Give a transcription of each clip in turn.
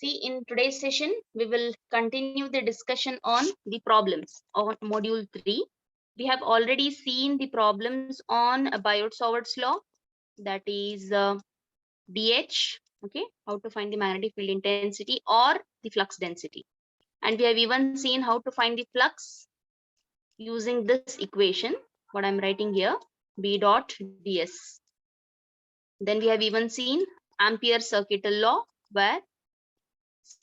See, in today's session, we will continue the discussion on the problems on module 3. We have already seen the problems on Biot-Savart's law, that is DH, okay, how to find the magnetic field intensity or the flux density. And we have even seen how to find the flux using this equation, what I'm writing here, B dot ds. Then we have even seen Ampere's circuital law, where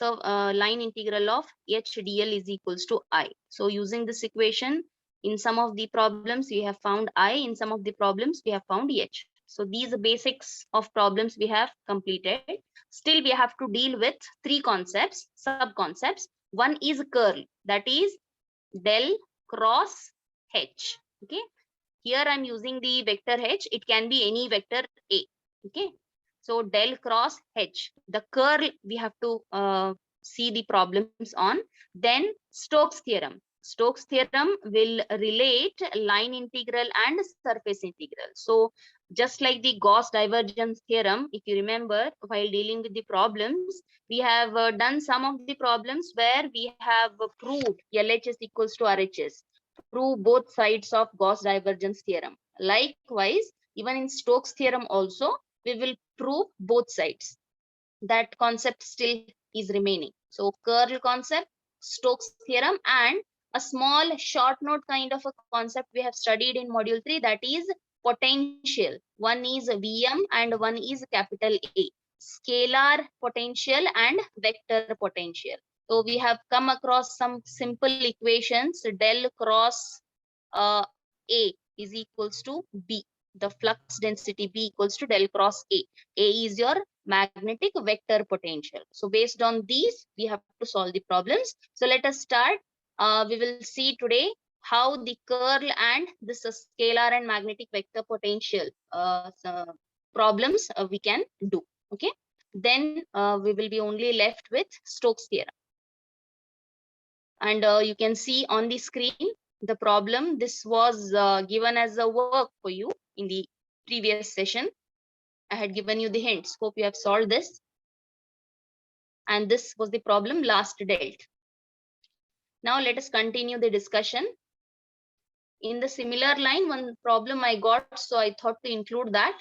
line integral of HDL is equals to I. So using this equation, in some of the problems we have found I, in some of the problems we have found H. So these basics of problems we have completed. Still we have to deal with three concepts, sub-concepts. One is curl, that is del cross H. Okay. Here I'm using the vector H. It can be any vector A. Okay. So del cross H, the curl we have to see the problems on. Then Stokes theorem. Stokes theorem will relate line integral and surface integral. So just like the Gauss divergence theorem, if you remember, while dealing with the problems, we have done some of the problems where we have proved LHS equals to RHS. Prove both sides of Gauss divergence theorem. Likewise, even in Stokes theorem also, we will prove both sides. That concept still is remaining. So curl concept, Stokes theorem, and a small short note kind of a concept we have studied in module 3, that is potential. One is Vm and one is capital A. Scalar potential and vector potential. So we have come across some simple equations. Del cross A is equals to B. The flux density B equals to del cross A. A is your magnetic vector potential. So based on these, we have to solve the problems. So let us start. We will see today how the curl and this scalar and magnetic vector potential problems we can do. Okay. Then we will be only left with Stokes theorem. And you can see on the screen the problem. This was given as a work for you in the previous session. I had given you the hints. Hope you have solved this. And this was the problem last dealt. Now let us continue the discussion. In the similar line, one problem I got, so I thought to include that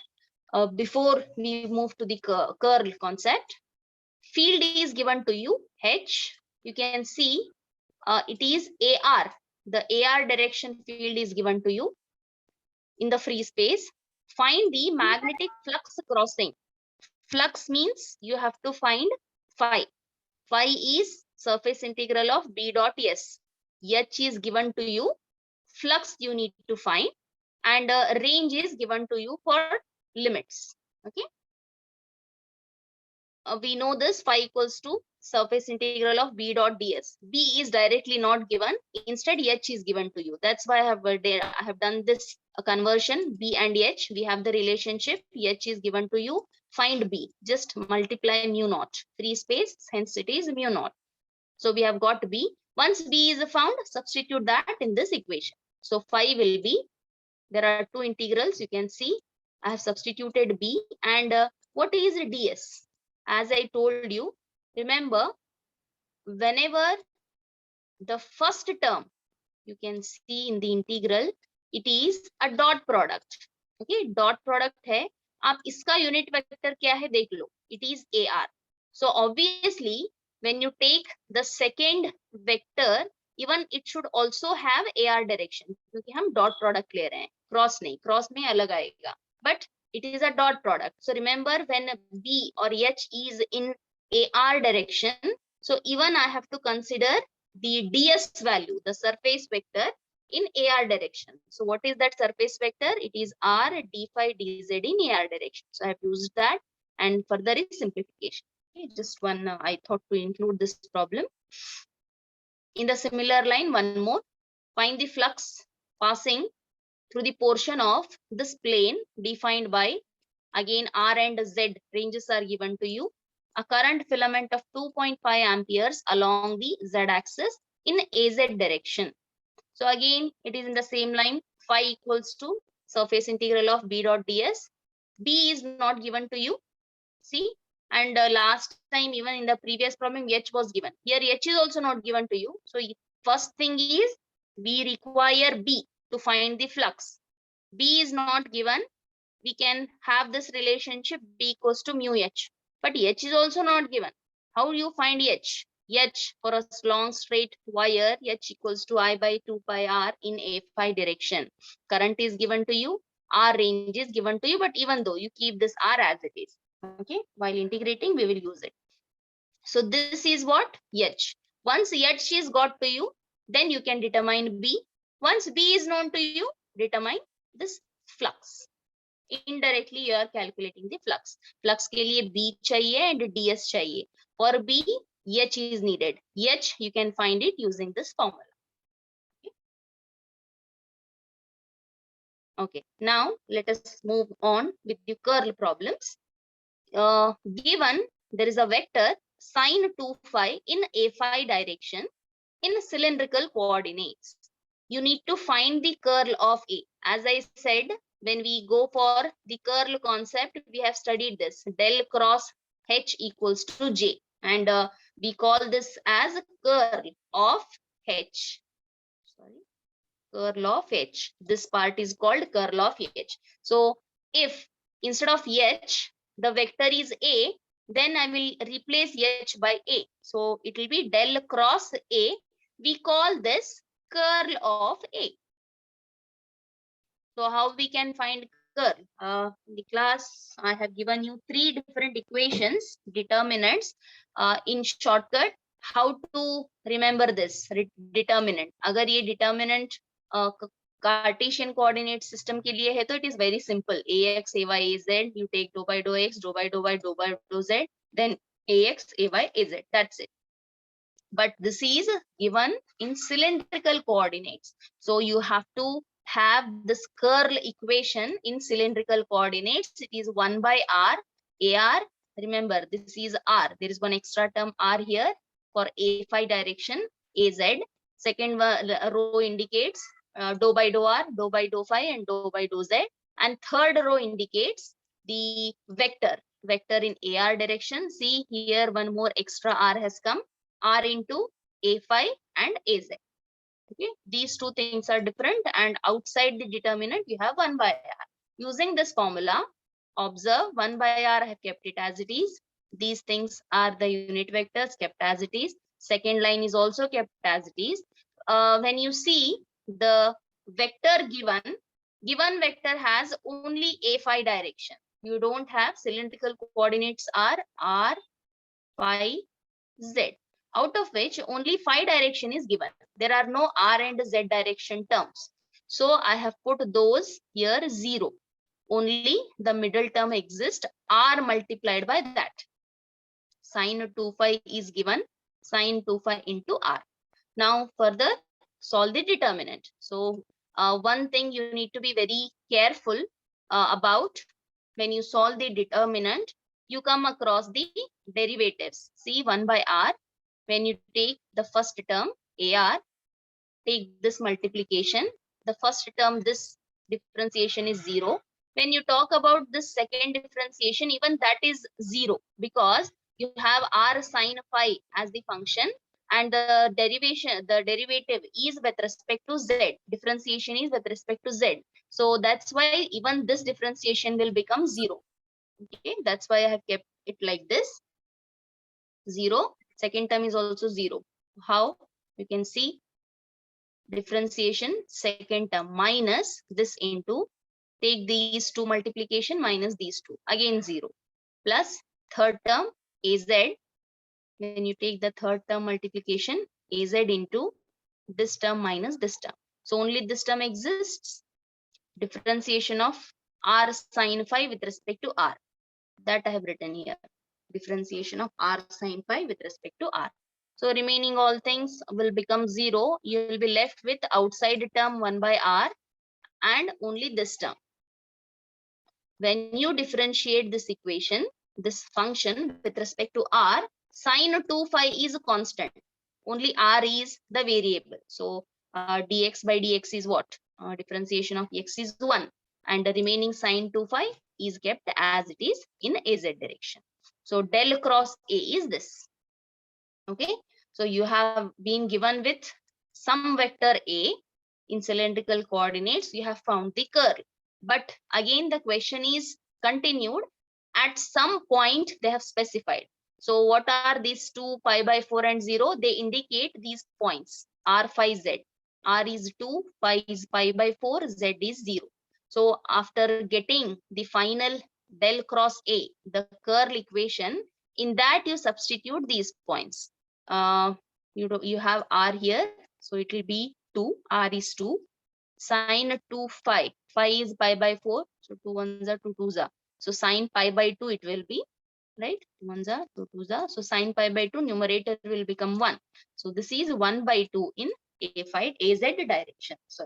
before we move to the curl concept. Field is given to you, H. You can see it is AR. The AR direction field is given to you in the free space. Find the magnetic flux crossing. Flux means you have to find phi. Phi is surface integral of B dot S. H is given to you. Flux you need to find. And range is given to you for limits. Okay. We know this phi equals to surface integral of B dot ds. B is directly not given. Instead, H is given to you. That's why I have done this conversion. B and H, we have the relationship. H is given to you. Find B. Just multiply mu naught. Free space, hence it is mu naught. So we have got B. Once B is found, substitute that in this equation. So phi will be, there are two integrals. You can see I have substituted B. And what is ds? As I told you, remember, whenever the first term you can see in the integral, it is a dot product. Okay, dot product hai. आप इसका unit vector क्या है देख लो. It is AR. So obviously, when you take the second vector, even it should also have AR direction. क्योंकि हम dot product ले रहे हैं. Cross नहीं. Cross में अलग आएगा. But it is a dot product. So remember, when B or H is in AR direction, so even I have to consider the ds value, the surface vector in AR direction. So what is that surface vector? It is R d phi dz in AR direction. So I have used that, and further is simplification. Okay, just one, I thought to include this problem. In the similar line, one more. Find the flux passing through the portion of this plane defined by, again, R and Z ranges are given to you. A current filament of 2.5 amperes along the z-axis in AZ direction. So again, it is in the same line. Phi equals to surface integral of B dot ds. B is not given to you. See, And last time, even in the previous problem, H was given. Here H is also not given to you. So first thing is we require B to find the flux. B is not given. We can have this relationship B equals to mu H. But H is also not given. How do you find H? H for a long straight wire, H equals to I by 2 pi R in a phi direction. Current is given to you. R range is given to you. But even though you keep this R as it is. Okay. While integrating, we will use it. So this is what? H. Once H is got to you, then you can determine B. Once B is known to you, determine this flux. Indirectly you are calculating the flux. Flux के लिए B चाहिए and DS चाहिए. For B, H is needed. H you can find it using this formula. Okay. Now let us move on with the curl problems. Given there is a vector sine 2 phi in a phi direction in cylindrical coordinates. You need to find the curl of A. As I said, when we go for the curl concept, we have studied this. Del cross H equals to J. And we call this as curl of H. Sorry, curl of H. This part is called curl of H. So if instead of H, the vector is A, then I will replace H by A. So it will be del cross A. We call this curl of A. So how we can find curl? In the class, I have given you 3 different equations, determinants. In shortcut, how to remember this determinant? अगर ये determinant Cartesian coordinate system के लिए है तो it is very simple. Ax, Ay, Az. You take dou by dou x, dou by dou y, dou by dou z. Then Ax, Ay, Az. That's it. But this is given in cylindrical coordinates. So you have to have this curl equation in cylindrical coordinates. It is 1 by R, AR. Remember, this is R. There is one extra term R here for A phi direction, AZ. Second row indicates dou by dou R, dou by dou phi, and dou by dou Z. And third row indicates the vector in AR direction. See here, one more extra R has come. R into A phi and Az. Okay, these two things are different, and outside the determinant you have 1 by R. Using this formula, observe 1 by R, I have kept it as it is. These things are the unit vectors kept as it is. Second line is also kept as it is. When you see the vector given vector has only A phi direction. You don't have cylindrical coordinates are R, phi, Z, out of which only phi direction is given. There are no R and Z direction terms. So I have put those here 0. Only the middle term exists, R multiplied by that. Sine 2 phi is given, sine 2 phi into R. Now further solve the determinant. So one thing you need to be very careful about when you solve the determinant, you come across the derivatives. See 1 by R. When you take the first term, AR, take this multiplication. The first term, this differentiation is 0. When you talk about this second differentiation, even that is 0 because you have R sine phi as the function and the derivative is with respect to Z. Differentiation is with respect to Z. So that's why even this differentiation will become 0. Okay, that's why I have kept it like this. 0. Second term is also 0. How? You can see differentiation second term minus this into, take these two multiplication minus these two, again 0, plus third term Az. When you take the third term multiplication, Az into this term minus this term. So only this term exists. Differentiation of R sine phi with respect to R. That I have written here. Differentiation of R sine phi with respect to R. So remaining all things will become 0. You will be left with outside term 1 by R and only this term. When you differentiate this equation, this function with respect to R, sine 2 phi is constant. Only R is the variable. So dx by dx is what? Differentiation of x is 1. And the remaining sine 2 phi is kept as it is in Az direction. So del cross A is this. Okay, so you have been given with some vector A in cylindrical coordinates, you have found the curl. But again, the question is continued. At some point, they have specified. So what are these two, pi by 4 and 0? They indicate these points, R, phi, Z. R is 2, phi is pi by 4, Z is 0. So after getting the final del cross A, the curl equation, in that you substitute these points. You have R here, so it will be 2, R is 2, sine 2 phi, phi is pi by 4, so 2 ones are 2 twos are, so sine pi by 2 it will be, right, 2 ones are 2 twos are, so sine pi by 2 numerator will become 1, so this is 1 by 2 in A phi AZ direction. So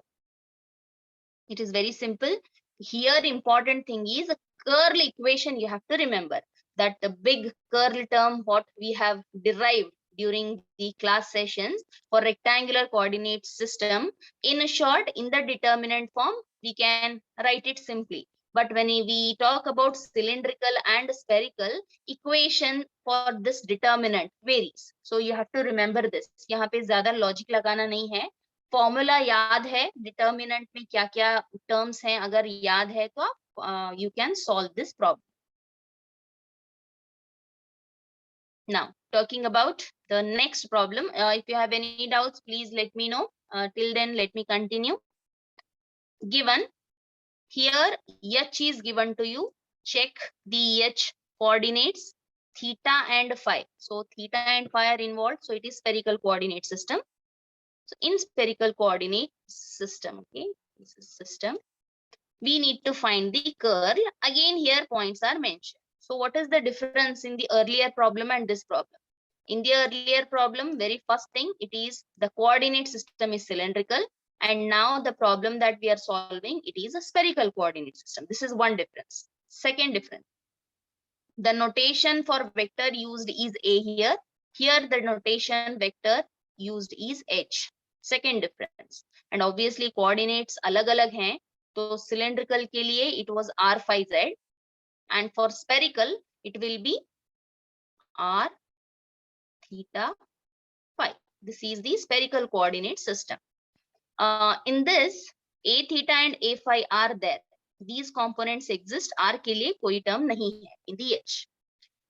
it is very simple. Here important thing is a curl equation. You have to remember that the big curl term what we have derived during the class sessions for rectangular coordinate system. In short, in the determinant form, we can write it simply. But when we talk about cylindrical and spherical, equation for this determinant varies. So you have to remember this. यहाँ पे ज़्यादा logic लगाना नहीं है. Formula याद है, determinant में क्या क्या टर्म्स हैं, अगर याद है तो आप you can solve this problem. Now talking about the next problem, if you have any doubts please let me know. Till then let me continue. Given here h is given to you, check the h coordinates theta and phi. So theta and phi are involved, so it is spherical coordinate system. So in spherical coordinate system, okay, this is system, we need to find the curl. Again, here points are mentioned. So what is the difference in the earlier problem and this problem? In the earlier problem, very first thing, it is the coordinate system is cylindrical, and now the problem that we are solving, it is a spherical coordinate system. This is one difference. Second difference, the notation for vector used is A here. Here the notation vector used is H. Second difference. And obviously coordinates अलग-अलग हैं. तो cylindrical के लिए it was R phi Z, and for spherical it will be R theta phi. This is the spherical coordinate system. In this, A theta and A phi are there. These components exist. R के लिए कोई term नहीं है in the H.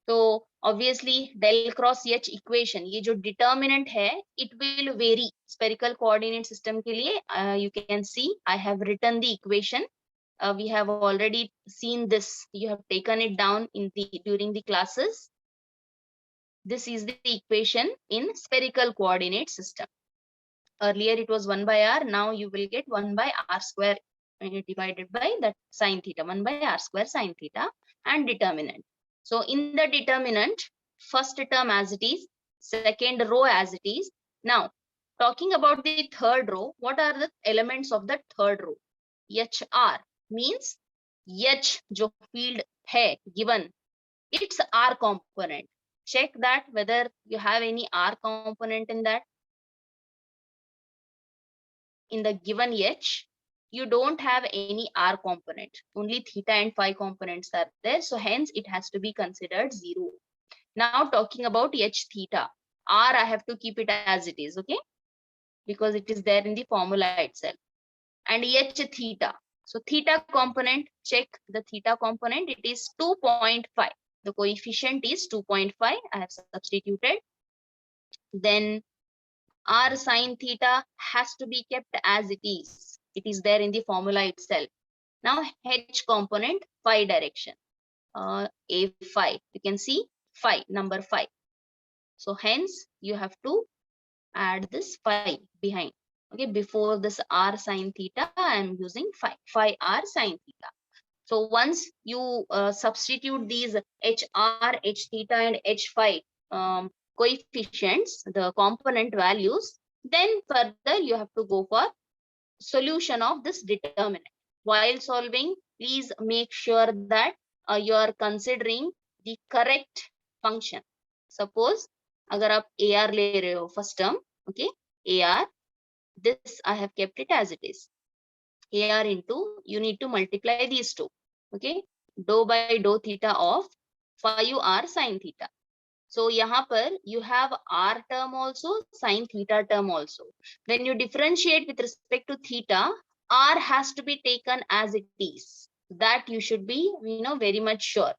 तो obviously del cross H equation, ये जो determinant है, it will vary. Spherical coordinate system के लिए you can see I have written the equation. We have already seen this. You have taken it down in the during the classes. This is the equation in spherical coordinate system. Earlier it was 1 by r. Now you will get 1 by r square divided by that sine theta. 1 by r square sine theta and determinant. So in the determinant, first term as it is, second row as it is. Now talking about the third row, what are the elements of the third row? HR means H जो field है given, it's R component. Check that whether you have any R component in that. In the given H, you don't have any R component. Only theta and phi components are there. So hence it has to be considered 0. Now talking about H theta, R I have to keep it as it is, okay? Because it is there in the formula itself. And H theta. So theta component, check the theta component. It is 2.5. The coefficient is 2.5. I have substituted. Then R sine theta has to be kept as it is. It is there in the formula itself. Now H component, phi direction. A phi. You can see phi, number 5. So hence you have to add this phi behind. Okay, before this R sine theta, I am using phi R sine theta. So once you substitute these HR, H theta and H phi coefficients, the component values, then further you have to go for solution of this determinant. While solving, please make sure that you are considering the correct function. Suppose अगर आप AR ले रहे हो first term, okay, AR, this I have kept it as it is. AR into, you need to multiply these two, okay, dou by dou theta of phi u r sin theta. So यहाँ पर you have r term also, sin theta term also. When you differentiate with respect to theta, r has to be taken as it is. That you should be, very much sure.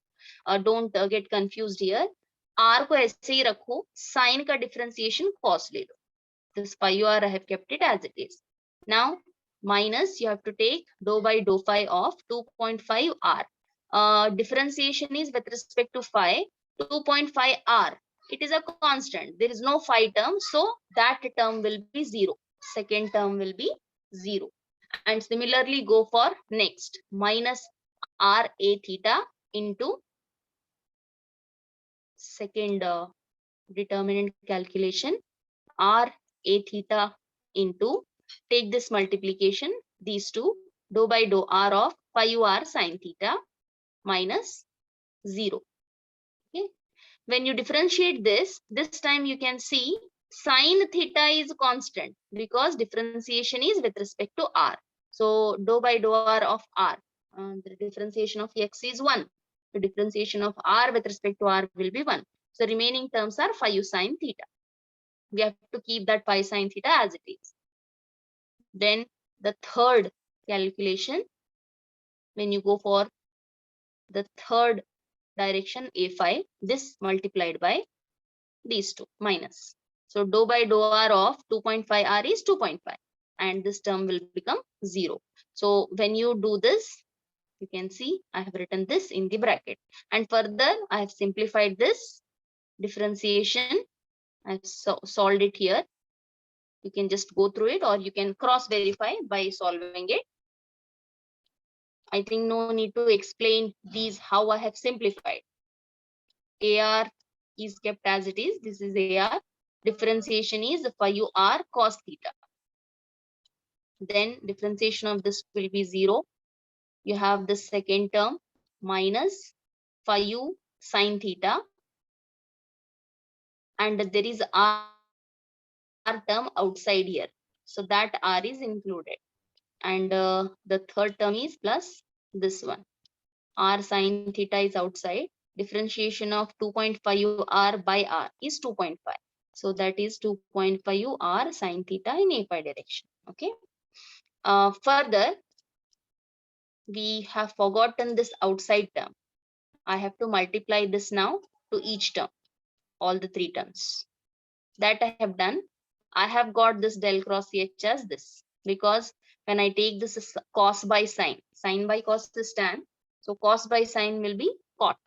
Don't get confused here. R को ऐसे ही रखो, sin का differentiation cos ले लो. This phi u r I have kept it as it is. Now minus you have to take dou by dou phi of 2.5 r. Differentiation is with respect to phi 2.5 r. It is a constant. There is no phi term, so that term will be 0. Second term will be 0. And similarly go for next minus r a theta into second determinant calculation r a theta into, take this multiplication, these two, dou by dou r of phi u r sin theta minus 0. Okay. When you differentiate this time you can see sin theta is constant because differentiation is with respect to r. So dou by dou r of r, the differentiation of x is 1. The differentiation of r with respect to r will be 1. So remaining terms are phi u sin theta. We have to keep that phi sin theta as it is. Then the third calculation, when you go for the third direction a phi, this multiplied by these two minus. So dou by dou r of 2.5 r is 2.5 and this term will become 0. So when you do this, you can see I have written this in the bracket, and further I have simplified this differentiation. I have solved it here. You can just go through it or you can cross verify by solving it. I think no need to explain these how I have simplified. AR is kept as it is. This is AR. Differentiation is phi u r cos theta. Then differentiation of this will be 0. You have the second term minus phi u sin theta, and there is r term outside here. So that r is included. And the third term is plus this one. R sin theta is outside. Differentiation of 2.5 r by r is 2.5. So that is 2.5 r sin theta in a phi direction. Okay. Further, we have forgotten this outside term. I have to multiply this now to each term, all the three terms. That I have done. I have got this del cross h as this, because when I take this as cos by sine, sine by cos is tan. So cos by sine will be cot.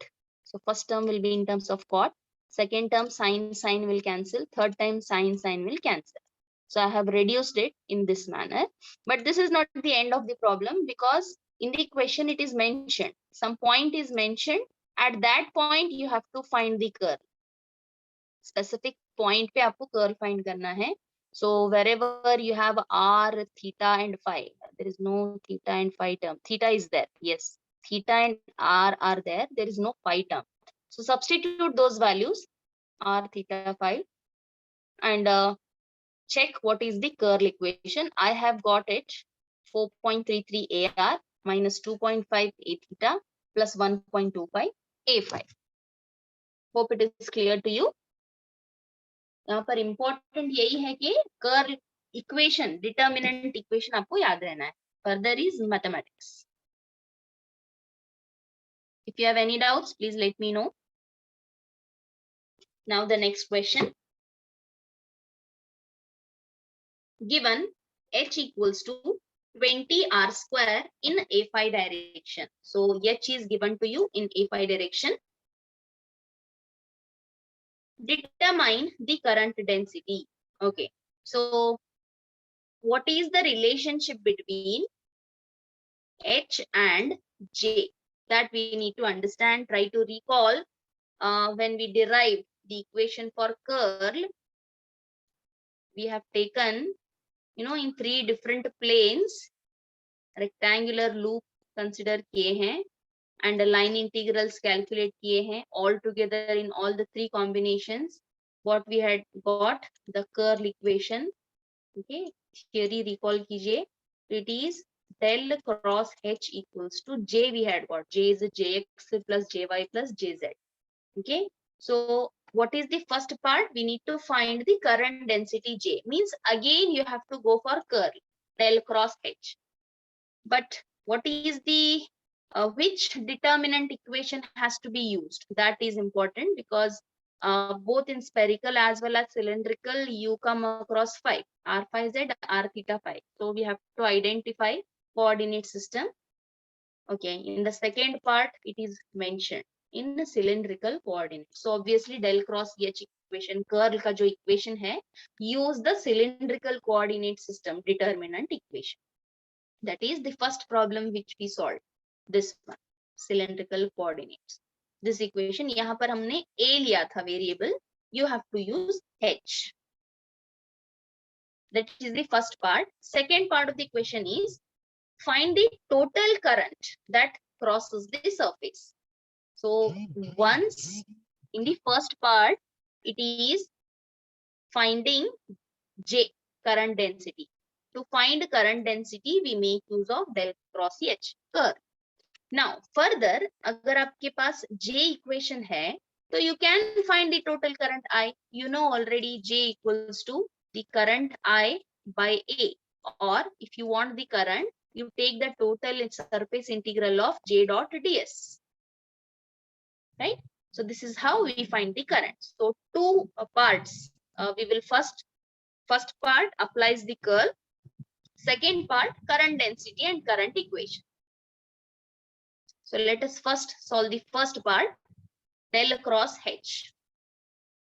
So first term will be in terms of cot. Second term sine will cancel. Third time sine will cancel. So I have reduced it in this manner. But this is not the end of the problem, because in the question it is mentioned. Some point is mentioned. At that point you have to find the curl. Specific point पे आपको curl find करना है. So wherever you have r, theta and phi, there is no theta and phi term. Theta is there, yes. Theta and r are there. There is no phi term. So substitute those values, r, theta, phi, and check what is the curl equation. I have got it 4.33 ar minus 2.5 a theta plus 1.25 a phi. Hope it is clear to you. यहाँ पर important यही है कि curl equation, determinant equation आपको याद रहना है. Further is mathematics. If you have any doubts, please let me know. Now the next question. Given h equals to 20 r square in a phi direction. So h is given to you in a phi direction. Determine the current density. Okay, so what is the relationship between h and j? That we need to understand. Try to recall when we derive the equation for curl. We have taken, in three different planes, rectangular loop consider किए हैं and line integrals calculate किए हैं. All together in all the three combinations, what we had got, the curl equation. Okay, theory recall कीजिए. It is del cross h equals to j. We had got j is jx plus jy plus jz. Okay, so what is the first part? We need to find the current density J. Means again you have to go for curl del cross H. But what is the which determinant equation has to be used? That is important because both in spherical as well as cylindrical you come across phi, r phi z, r theta phi. So we have to identify coordinate system. Okay, in the second part it is mentioned in cylindrical coordinate. So obviously del cross H equation, curl का जो equation है, use the cylindrical coordinate system determinant equation. That is the first problem which we solved. This one, cylindrical coordinates. This equation, यहाँ पर हमने a लिया था variable, you have to use h. That is the first part. Second part of the equation is find the total current that crosses the surface. So once in the first part, it is finding J, current density. To find current density, we make use of del cross H, curl. Now further, अगर आपके पास J equation है, so you can find the total current I. You know already J equals to the current I by A. Or if you want the current, you take the total surface integral of J dot ds. Right? So this is how we find the current. So two parts. We will first part applies the curl. Second part, current density and current equation. So let us first solve the first part, del cross H.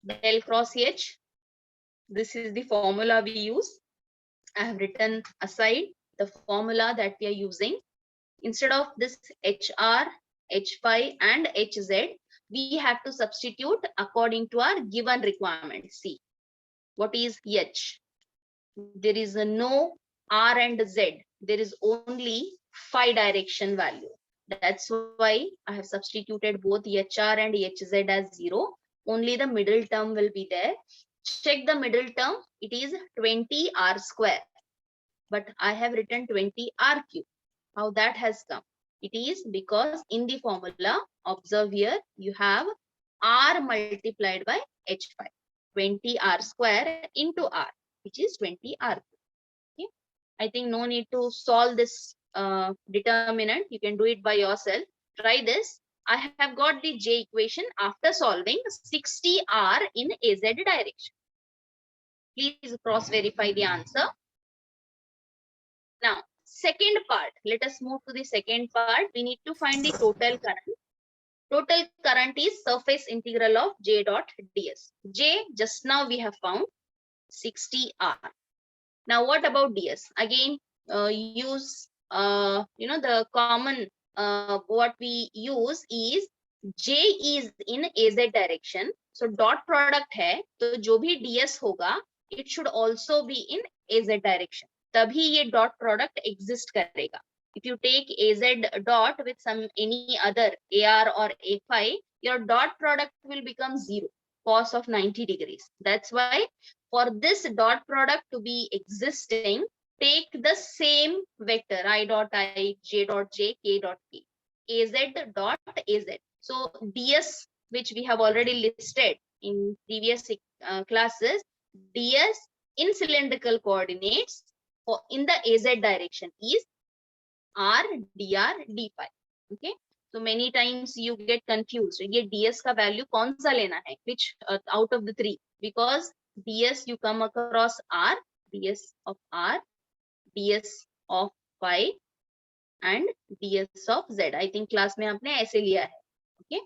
Del cross H, this is the formula we use. I have written aside the formula that we are using. Instead of this HR, H phi and HZ, we have to substitute according to our given requirement. See, what is H? There is no R and Z. There is only phi direction value. That's why I have substituted both HR and HZ as 0. Only the middle term will be there. Check the middle term. It is 20 R square. But I have written 20 R cube. How that has come? It is because in the formula, observe here, you have R multiplied by H phi. 20 R square into R, which is 20 R cube. Okay? I think no need to solve this determinant. You can do it by yourself. Try this. I have got the J equation after solving 60 R in AZ direction. Please cross verify the answer. Now, second part. Let us move to the second part. We need to find the total current. Total current is surface integral of J dot ds. J just now we have found 60 R. Now what about ds? Again, use the common what we use is J is in AZ direction. So dot product है, तो जो भी ds होगा, it should also be in AZ direction. तभी ये dot product exist करेगा. If you take AZ dot with some any other AR or A phi, your dot product will become 0, cos of 90 degrees. That's why for this dot product to be existing, take the same vector I dot I, J dot J, K dot K, AZ dot AZ. So ds, which we have already listed in previous classes, ds in cylindrical coordinates for in the AZ direction is R dr d phi. Okay, so many times you get confused. ये ds का value कौन सा लेना है? Which out of the three? Because ds you come across R, ds of R, ds of phi and ds of z. I think class में आपने ऐसे लिया है. Okay,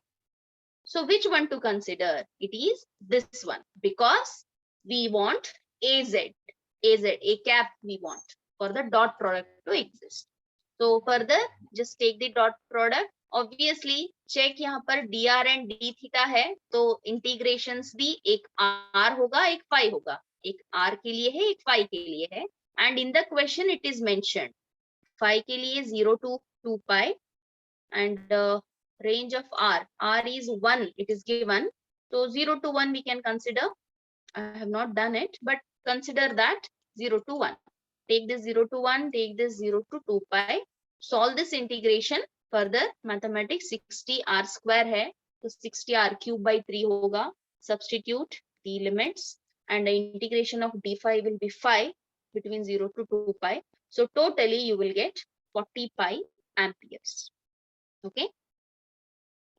so which one to consider? It is this one because we want AZ, A cap we want for the dot product to exist. So further, just take the dot product. Obviously, check यहाँ पर dr and d theta है, तो integrations भी एक r होगा, एक phi होगा. एक r के लिए है, एक phi के लिए है. And in the question it is mentioned, phi के लिए 0 to 2 pi and range of r is 1. It is given. So 0 to 1 we can consider. I have not done it, but consider that 0 to 1. Take this 0 to 1, take this 0 to 2 pi. Solve this integration. Further, mathematics 60 r square है, तो 60 r cube by 3 होगा. Substitute the limits and the integration of d phi will be phi between 0 to 2 pi. So totally you will get 40 pi amperes. Okay.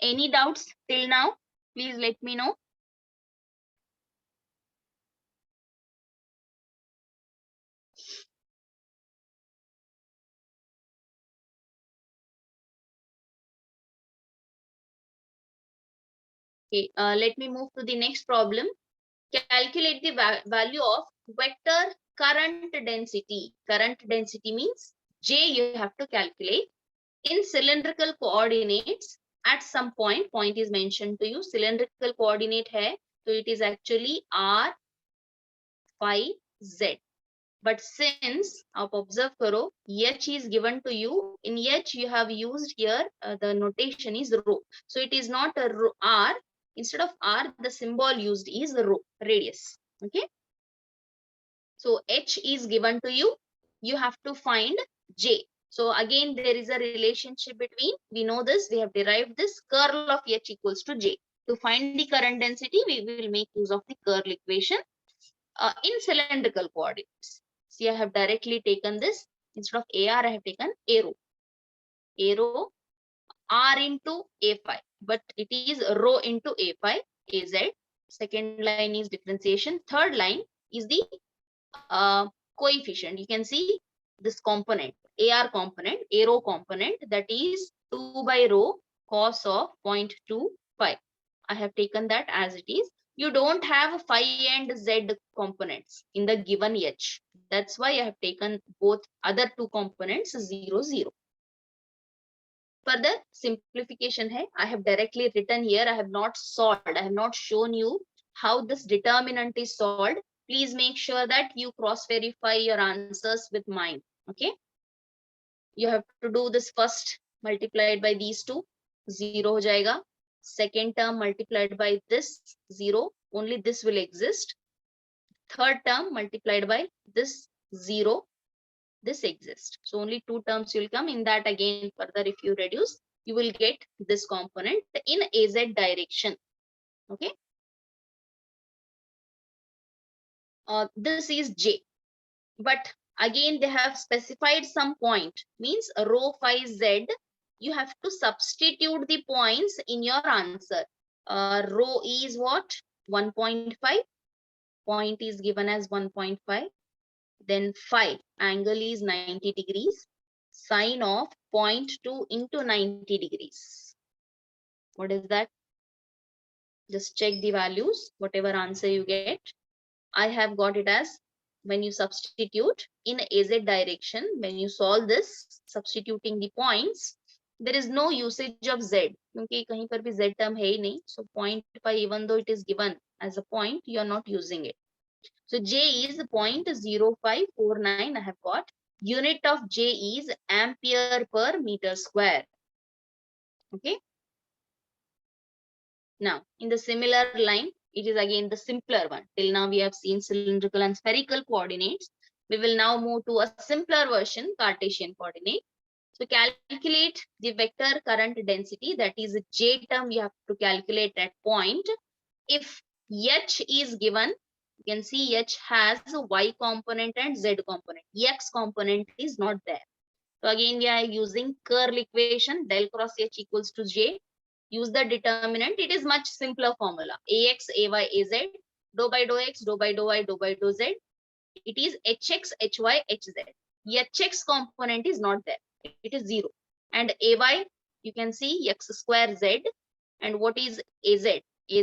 Any doubts till now? Please let me know. Okay, let me move to the next problem. Calculate the value of vector current density. Current density means J you have to calculate in cylindrical coordinates at some point. Point is mentioned to you. Cylindrical coordinate hai, so it is actually R, phi, Z. But since आप observe करो, H is given to you. In H you have used here the notation is rho. So it is not a rho, R. Instead of R, the symbol used is rho, radius. Okay. So H is given to you. You have to find J. So again, there is a relationship between, we know this, we have derived this, curl of H equals to J. To find the current density, we will make use of the curl equation in cylindrical coordinates. See, I have directly taken this. Instead of AR, I have taken arrow. Arrow R into A phi, but it is rho into A phi, AZ. Second line is differentiation. Third line is the coefficient. You can see this component, AR component, arrow component, that is 2 by rho cos of 0.25. I have taken that as it is. You don't have phi and Z components in the given H. That's why I have taken both other two components 0, 0. Further simplification hai, I have directly written here. I have not solved. I have not shown you how this determinant is solved. Please make sure that you cross verify your answers with mine. Okay. You have to do this first multiplied by these two, 0 ho jayega. Second term multiplied by this 0, only this will exist. Third term multiplied by this 0, this exists. So only two terms will come. In that again further if you reduce, you will get this component in AZ direction. Okay. This is J. But again they have specified some point, means rho phi Z. You have to substitute the points in your answer. Rho is what? 1.5. Point is given as 1.5. Then phi, angle is 90 degrees. Sine of 0.2 into 90 degrees. What is that? Just check the values, whatever answer you get. I have got it as, when you substitute in AZ direction, when you solve this, substituting the points, there is no usage of Z. क्योंकि कहीं पर भी Z term है ही नहीं. So 0.5, even though it is given as a point, you are not using it. So J is 0.0549. I have got. Unit of J is ampere per meter square. Okay. Now, in the similar line, it is again the simpler one. Till now, we have seen cylindrical and spherical coordinates. We will now move to a simpler version, Cartesian coordinate. So calculate the vector current density, that is J term you have to calculate at point. If H is given, you can see H has a Y component and Z component. X component is not there. So again, we are using curl equation, del cross H equals to J. Use the determinant. It is much simpler formula. AX, AY, AZ, dou by dou X, dou by dou Y, dou by dou Z. It is HX, HY, HZ. HX component is not there. It is 0. And AY, you can see X square Z. And what is AZ? AZ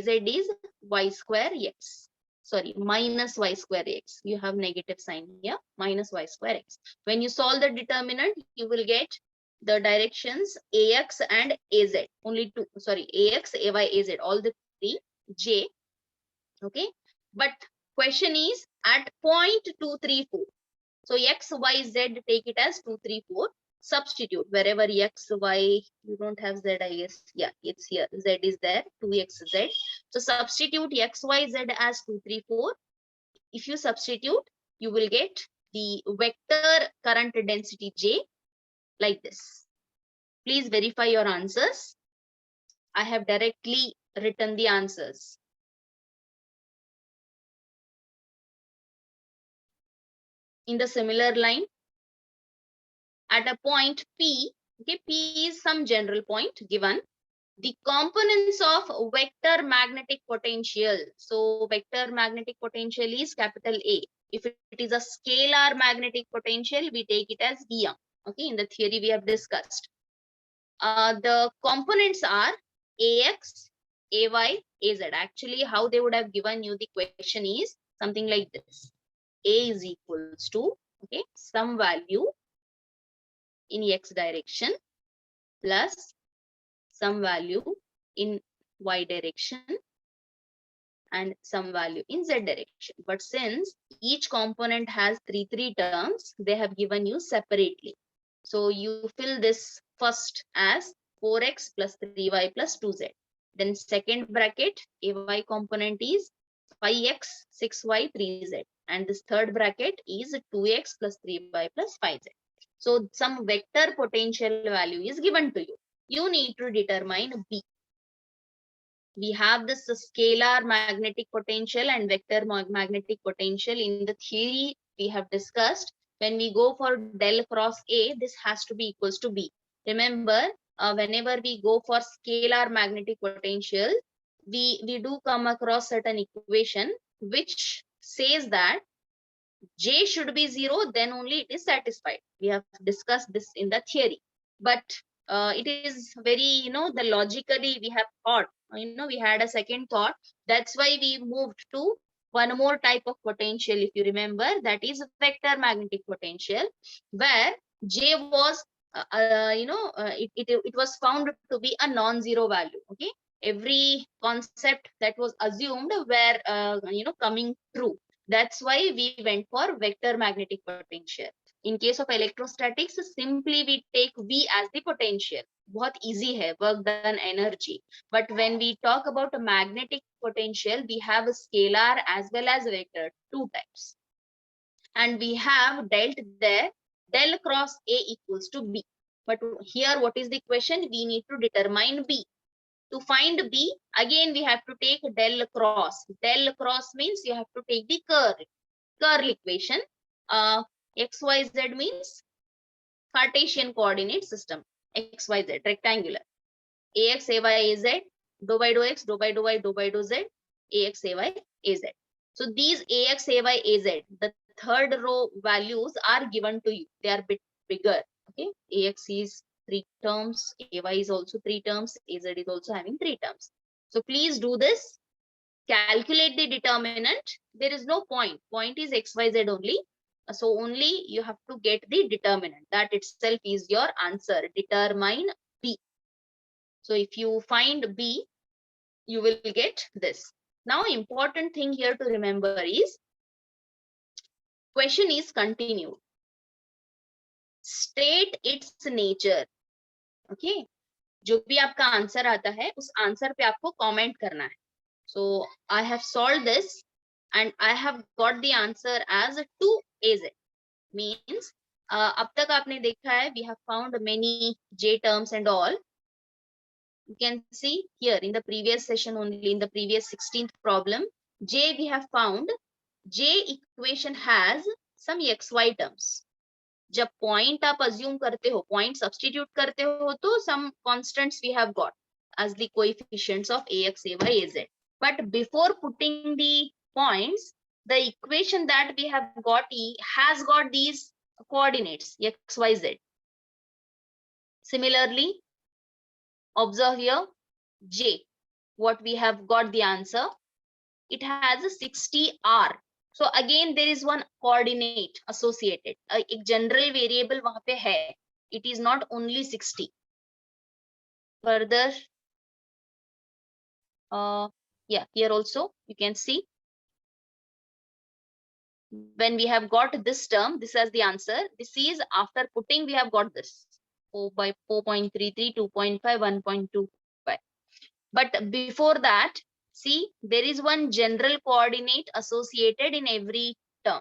is Y square X. Sorry, minus Y square X. You have negative sign here, minus Y square X. When you solve the determinant, you will get the directions AX and AZ. Only two, sorry, AX, AY, AZ, all the three, J. Okay. But question is at point 234. So X, Y, Z, take it as 234. Substitute wherever X, Y, you don't have Z, I guess. Yeah, it's here. Z is there, 2XZ. So substitute X, Y, Z as 234. If you substitute, you will get the vector current density J like this. Please verify your answers. I have directly written the answers. In the similar line, at a point P, okay, P is some general point given. The components of vector magnetic potential. So vector magnetic potential is capital A. If it is a scalar magnetic potential, we take it as Vm. Okay, in the theory we have discussed. The components are Ax, Ay, Az. Actually, how they would have given you the question is something like this. A is equals to, okay, some value in x direction plus some value in y direction and some value in z direction. But since each component has three terms, they have given you separately. So you fill this first as 4x plus 3y plus 2z. Then second bracket, ay component is 5x, 6y, 3z. And this third bracket is 2x plus 3y plus 5z. So some vector potential value is given to you. You need to determine B. We have this scalar magnetic potential and vector magnetic potential. In the theory we have discussed, when we go for del cross A, this has to be equals to B. Remember, whenever we go for scalar magnetic potential, we do come across certain equation which says that J should be 0, then only it is satisfied. We have discussed this in the theory. But it is very, the logically we have thought, we had a second thought. That's why we moved to one more type of potential, if you remember, that is vector magnetic potential, where J was, it was found to be a non-zero value. Okay. Every concept that was assumed were, coming true. That's why we went for vector magnetic potential. In case of electrostatics, simply we take V as the potential. बहुत easy hai, work done energy. But when we talk about a magnetic potential, we have a scalar as well as vector, two types. And we have dealt there del cross A equals to B. But here what is the question? We need to determine B. To find B, again we have to take del cross. Del cross means you have to take the curl equation. XYZ means Cartesian coordinate system. XYZ, rectangular. AX, AY, AZ, dou by dou X, dou by dou Y, dou by dou Z, AX, AY, AZ. So these AX, AY, AZ, the third row values are given to you. They are a bit bigger. Okay, AX is 3 terms, AY is also 3 terms, AZ is also having 3 terms. So please do this. Calculate the determinant. There is no point. Point is XYZ only. So only you have to get the determinant. That itself is your answer. Determine B. So if you find B, you will get this. Now, important thing here to remember is, question is continued. State its nature. Okay. जो भी आपका answer आता है, उस answer पे आपको comment करना है. So I have solved this and I have got the answer as 2AZ. Means अब तक आपने देखा है, we have found many J terms and all. You can see here in the previous session only, in the previous 16th problem, J we have found, J equation has some XY terms. जब point आप assume करते हो, point substitute करते हो, तो some constants we have got as the coefficients of AX, AY, AZ. But before putting the points, the equation that we have got has got these coordinates X, Y, Z. Similarly, observe here J, what we have got the answer, it has a 60R. So again there is one coordinate associated. A general variable वहाँ पे है. It is not only 60. Further, yeah, here also you can see, when we have got this term, this as the answer. This is after putting, we have got this 4 by 4.33, 2.5, 1.25. But before that, see, there is one general coordinate associated in every term.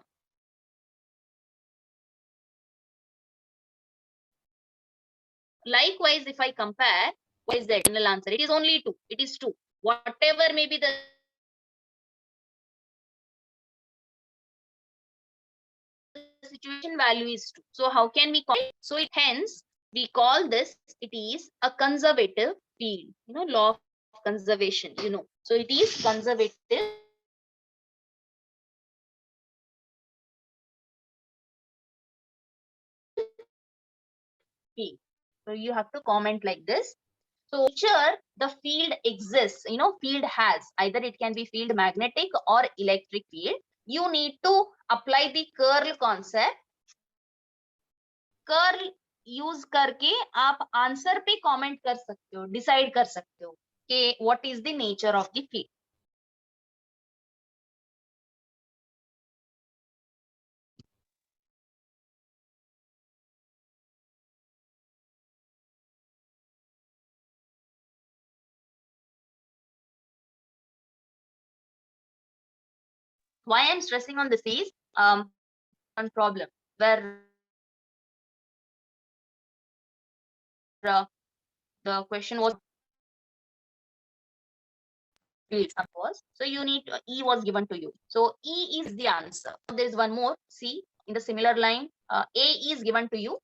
Likewise, if I compare, What is the final answer? It is only 2. It is 2. Whatever may be the situation, value is 2. So how can we call it? So hence we call this, it is a conservative field, law of conservation, So it is conservative field. So you have to comment like this. So nature, the field exists, field has, either it can be field magnetic or electric field. You need to apply the curl concept. Curl use करके आप answer पे comment कर सकते हो, decide कर सकते हो कि what is the nature of the field. Why I'm stressing on this is one problem where the question was fields, of course. So you need E was given to you. So E is the answer. There is one more. See, in the similar line, A is given to you.